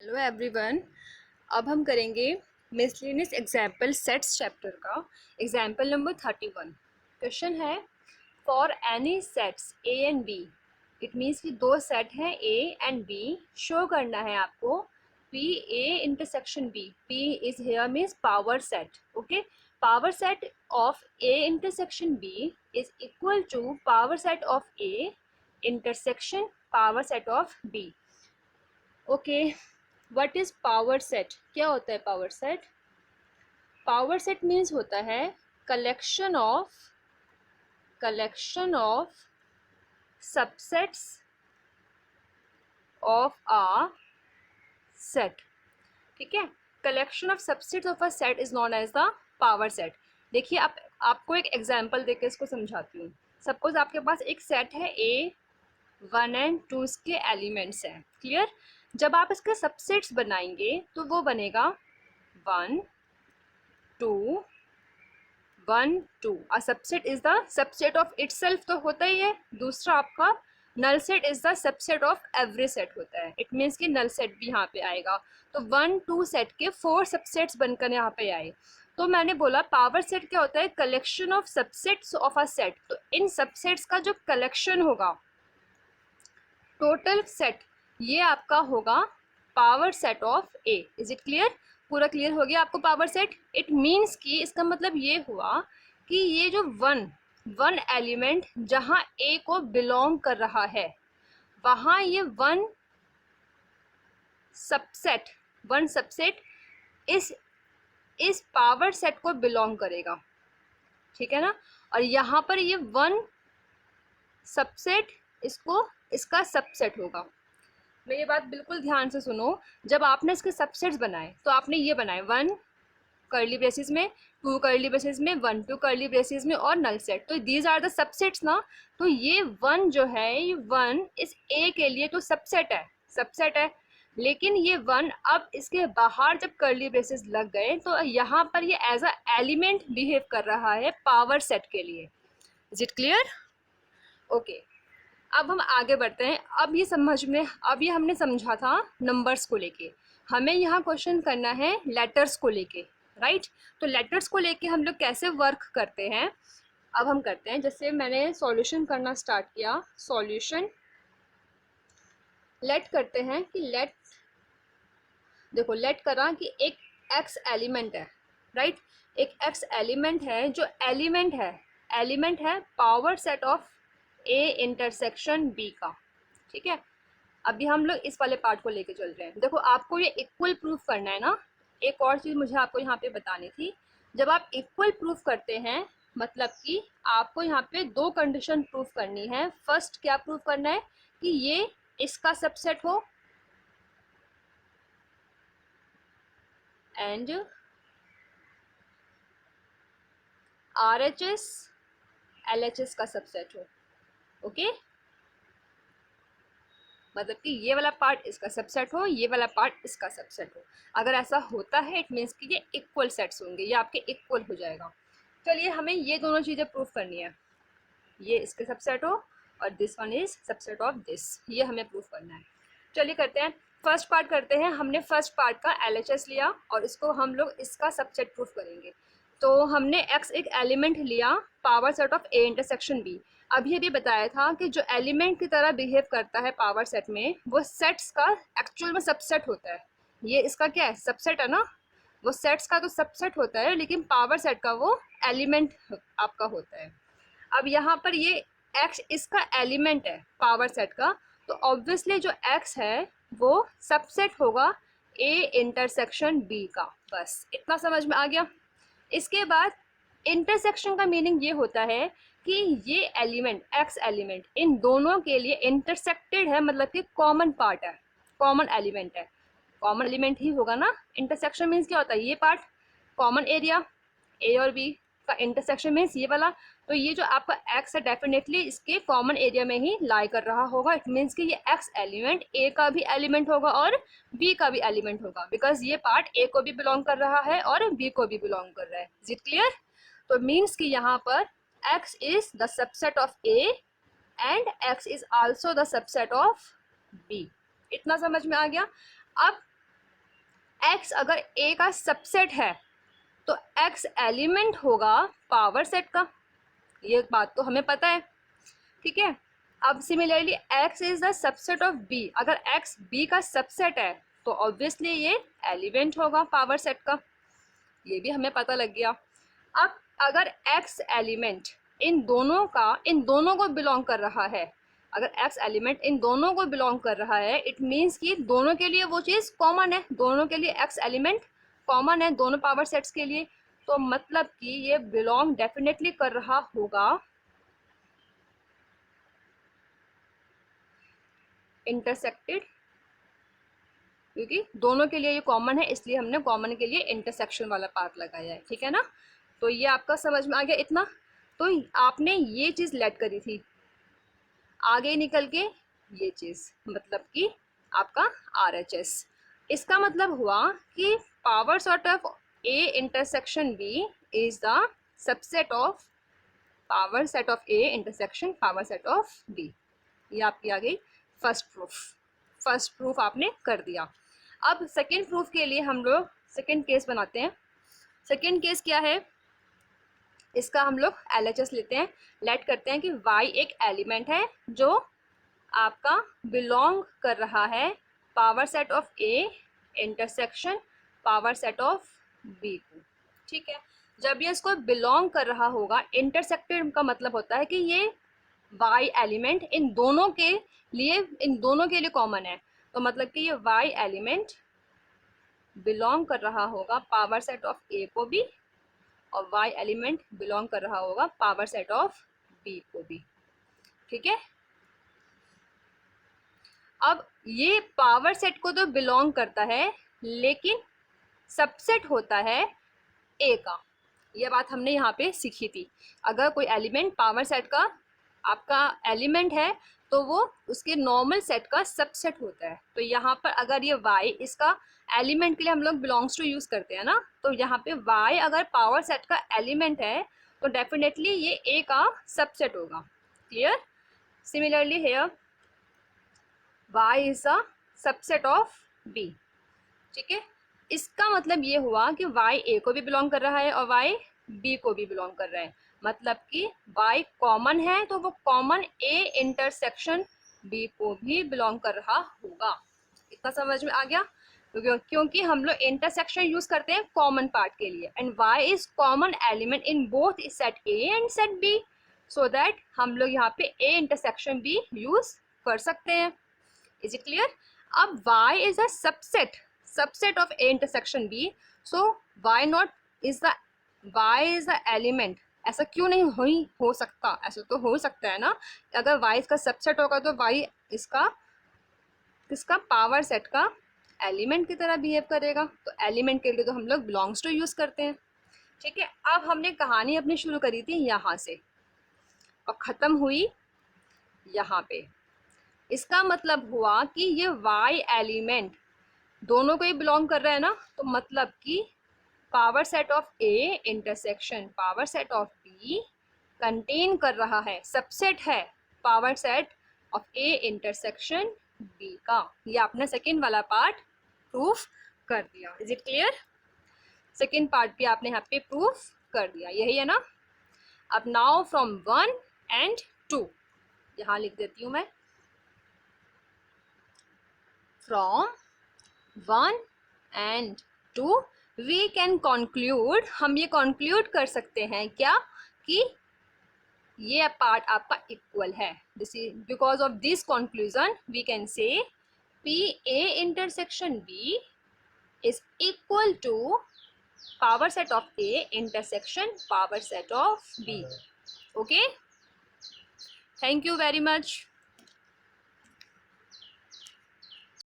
Hello everyone. अब हम करेंगे मिसलेनियस एग्जाम्पल सेट्स चैप्टर का एग्जाम्पल नंबर 31। क्वेश्चन है for any sets A and B, it means कि दो सेट हैं ए एंड बी, शो करना है आपको P A intersection B. P is here means power set. Okay, power set of A intersection B is equal to power set of A intersection power set of B. Okay, what is power set? क्या होता है power set? Power set means होता है collection of subsets of a set. ठीक है, collection of subsets of a set is known as the power set. देखिए, आपको एक एग्जांपल देकर इसको समझाती हूँ। सपोज आपके पास एक सेट है ए, 1 एंड 2 इसके एलिमेंट्स हैं। क्लियर? जब आप इसके सबसेट्स बनाएंगे तो वो बनेगा 1 2 1 2। A subset is the subset of itself तो होता ही है। दूसरा आपका null set is the subset of every set होता है। इट मीन्स कि नल सेट भी यहाँ पे आएगा। तो 1 2 सेट के 4 सबसेट्स बनकर यहाँ पे आए। तो मैंने बोला पावर सेट क्या होता है? Collection of subsets of a set. तो इन सबसेट्स का जो कलेक्शन होगा, टोटल सेट, ये आपका होगा power set of A. Is it clear? पूरा क्लियर हो गया आपको पावर सेट? इट मीन्स कि इसका मतलब ये हुआ कि ये जो वन एलिमेंट जहाँ ए को बिलोंग कर रहा है, वहाँ ये वन सबसेट इस पावर सेट को बिलोंग करेगा। ठीक है ना? और यहाँ पर ये वन सबसेट इसका सबसेट होगा। मेरी बात बिल्कुल ध्यान से सुनो। जब आपने इसके सबसेट्स बनाए तो आपने ये बनाए 1 कर्ली ब्रेसेस में, 2 कर्ली ब्रेसेस में, 1 2 कर्ली ब्रेसेस में और नल सेट। तो दीज आर द सबसेट्स ना। तो ये 1 जो है, ये 1 इस ए के लिए तो सबसेट है। लेकिन ये 1 अब इसके बाहर जब कर्ली ब्रेसेस लग गए तो यहाँ पर ये एज अ एलिमेंट बिहेव कर रहा है पावर सेट के लिए। Is it clear? ओके, अब हम आगे बढ़ते हैं। अब ये हमने समझा था नंबर्स को लेके। हमें यहाँ क्वेश्चन करना है लेटर्स को लेके, राइट? तो लेटर्स को लेके हम लोग कैसे वर्क करते हैं, अब हम करते हैं। जैसे मैंने सॉल्यूशन करना स्टार्ट किया, सॉल्यूशन लेट करते हैं कि लेट करा कि एक एक्स एलिमेंट है, राइट? एक एक्स एलिमेंट है जो एलिमेंट है power set of A intersection B का। ठीक है, अभी हम लोग इस वाले पार्ट को लेके चल रहे हैं। देखो, आपको ये इक्वल प्रूफ करना है ना। एक और चीज़ मुझे आपको यहाँ पे बतानी थी। जब आप इक्वल प्रूफ करते हैं, मतलब कि आपको यहाँ पे 2 कंडीशन प्रूफ करनी है। फर्स्ट क्या प्रूफ करना है? कि ये इसका सबसेट हो एंड RHS LHS का सबसेट हो। ओके, मतलब कि ये वाला पार्ट इसका सबसेट हो, ये वाला पार्ट इसका सबसेट हो। अगर ऐसा होता है इट मीन्स कि ये इक्वल सेट्स होंगे, ये आपके इक्वल हो जाएगा। चलिए, हमें ये दोनों चीज़ें प्रूफ करनी है। ये इसके सबसेट हो और this one is subset of this, ये हमें प्रूफ करना है। चलिए करते हैं। फर्स्ट पार्ट करते हैं। हमने फर्स्ट पार्ट का LHS लिया और इसको हम लोग इसका सबसेट प्रूफ करेंगे। तो हमने x एक एलिमेंट लिया, power set of A intersection B. अभी भी बताया था कि जो एलिमेंट की तरह बिहेव करता है पावर सेट में, वो सेट्स का एक्चुअल में सबसेट होता है। ये इसका क्या है? सबसेट है ना। वो सेट्स का तो सबसेट होता है, लेकिन पावर सेट का वो एलिमेंट आपका होता है। अब यहाँ पर ये x इसका एलिमेंट है पावर सेट का, तो ऑब्वियसली जो x है वो सबसेट होगा a इंटरसेक्शन b का। बस इतना समझ में आ गया। इसके बाद इंटरसेक्शन का मीनिंग ये होता है कि ये एलिमेंट x एलिमेंट इन दोनों के लिए इंटरसेक्टेड है, मतलब कि कॉमन पार्ट है, कॉमन एलिमेंट है। कॉमन एलिमेंट ही होगा ना। इंटरसेक्शन मीन्स क्या होता है? ये पार्ट कॉमन एरिया, ए और बी का इंटरसेक्शन मीन्स ये वाला। तो ये जो आपका x है डेफिनेटली इसके कॉमन एरिया में ही लाई कर रहा होगा। इट मीन्स कि ये x एलिमेंट a का भी एलिमेंट होगा और b का भी एलिमेंट होगा, बिकॉज ये पार्ट a को भी बिलोंग कर रहा है और b को भी बिलोंग कर रहा है। Is it clear? तो मीन्स कि यहाँ पर x is the subset of a and x is also the subset of b। इतना समझ में आ गया। अब x अगर a का सबसेट है तो x एलिमेंट होगा पावर सेट का, ये बात तो हमें पता है, ठीक है। अब similarly x is the subset of b, अगर x b का सबसेट है तो ऑब्वियसली ये एलिमेंट होगा पावर सेट का, ये भी हमें पता लग गया। अब अगर x एलिमेंट इन दोनों को बिलोंग कर रहा है, अगर x एलिमेंट इन दोनों को बिलोंग कर रहा है, इट मीन्स कि दोनों के लिए वो चीज़ कॉमन है, दोनों के लिए x एलिमेंट कॉमन है दोनों पावर सेट्स के लिए, तो मतलब कि ये बिलोंग डेफिनेटली कर रहा होगा इंटरसेक्टेड, क्योंकि दोनों के लिए ये कॉमन है इसलिए हमने कॉमन के लिए इंटरसेक्शन वाला पार्ट लगाया है, ठीक है ना। तो ये आपका समझ में आ गया इतना। तो आपने ये चीज़ लेट करी थी, आगे निकल के ये चीज़ मतलब कि आपका RHS, इसका मतलब हुआ कि power set of A intersection B is the subset of power set of A intersection power set of B। ये आपकी आ गई फर्स्ट प्रूफ आपने कर दिया। अब सेकेंड प्रूफ के लिए हम लोग सेकेंड केस बनाते हैं। सेकेंड केस क्या है, इसका हम लोग LHS लेते हैं, लेट करते हैं कि y एक एलिमेंट है जो आपका बिलोंग कर रहा है power set of A intersection power set of B को, ठीक है। जब ये इसको बिलोंग कर रहा होगा, इंटरसेक्टेड का मतलब होता है कि ये y एलिमेंट इन दोनों के लिए कॉमन है, तो मतलब कि ये y एलिमेंट बिलोंग कर रहा होगा पावर सेट ऑफ A को भी और y एलिमेंट बिलोंग कर रहा होगा पावर सेट ऑफ B को भी, ठीक है। अब ये पावर सेट को तो बिलोंग करता है लेकिन सबसेट होता है A का, ये बात हमने यहाँ पे सीखी थी। अगर कोई एलिमेंट पावर सेट का आपका एलिमेंट है तो वो उसके नॉर्मल सेट का सबसेट होता है। तो यहाँ पर अगर ये y इसका एलिमेंट के लिए हम लोग बिलोंग्स टू यूज़ करते हैं ना, तो यहाँ पे y अगर पावर सेट का एलिमेंट है तो डेफिनेटली ये A का सबसेट होगा, clear. Similarly here y is a subset of B, ठीक है। इसका मतलब ये हुआ कि y A को भी बिलोंग कर रहा है और y B को भी बिलोंग कर रहा है, मतलब कि y कॉमन है तो वो कॉमन A इंटरसेक्शन B को भी बिलोंग कर रहा होगा। इतना समझ में आ गया, क्योंकि हम लोग इंटरसेक्शन यूज करते हैं कॉमन पार्ट के लिए, and y is common element in both set A and set B, so that हम लोग यहाँ पे A इंटरसेक्शन B यूज कर सकते हैं। Is it clear. अब y is a subset of A intersection B, so y not is the y is the element, ऐसा क्यों नहीं हो सकता, ऐसा तो हो सकता है ना। अगर y इसका सबसेट होगा तो y इसका पावर सेट का एलिमेंट की तरह बिहेव करेगा, तो एलिमेंट के लिए तो हम लोग बिलोंग्स टू यूज करते हैं, ठीक है। अब हमने कहानी अपनी शुरू करी थी यहाँ से और ख़त्म हुई यहाँ पे। इसका मतलब हुआ कि ये y एलिमेंट दोनों को ही बिलोंग कर रहा है ना, तो मतलब कि power set of A intersection power set of B contain कर रहा है, सबसेट है power set of A intersection B का। ये आपने सेकेंड वाला पार्ट प्रूफ कर दिया। Is it clear. Second part भी आपने यहाँ पे प्रूफ कर दिया, यही है ना। अब नाउ फ्रॉम 1 and 2, यहाँ लिख देती हूँ मैं, from 1 and 2 we can conclude, हम ये कंक्लूड कर सकते हैं क्या कि ये पार्ट आपका इक्वल है। This is because of this conclusion we can say P A intersection B is equal to power set of A intersection power set of B. Okay, thank you very much.